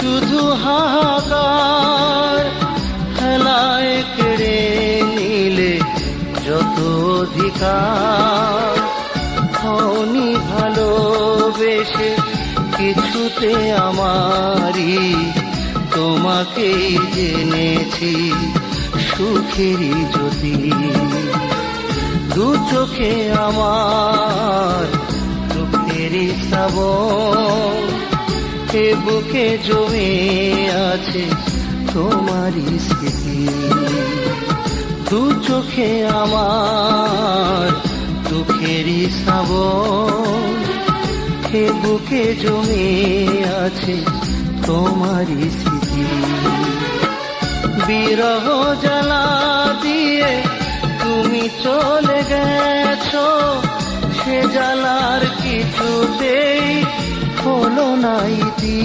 শুধু হাহাকার, হেলায় কেড়ে নিলে যত অধিকার। হওনি ভালোবেসে কিছুতে আমারই, তোমাকেই জেনেছি সুখেরই জ্যোতি। দু চোখে আমার দুঃখেরই শ্রাবণ, এ বুকে জমে আছে তোমারই স্মৃতি। দু চোখে আমার দুঃখেরই শ্রাবণ, এ বুকে জমে আছে তোমারই স্মৃতি। বিরহ জ্বালা দিয়ে তুমি চলে গেছো, সে জ্বালার কিছুতেই হলো না ইতি।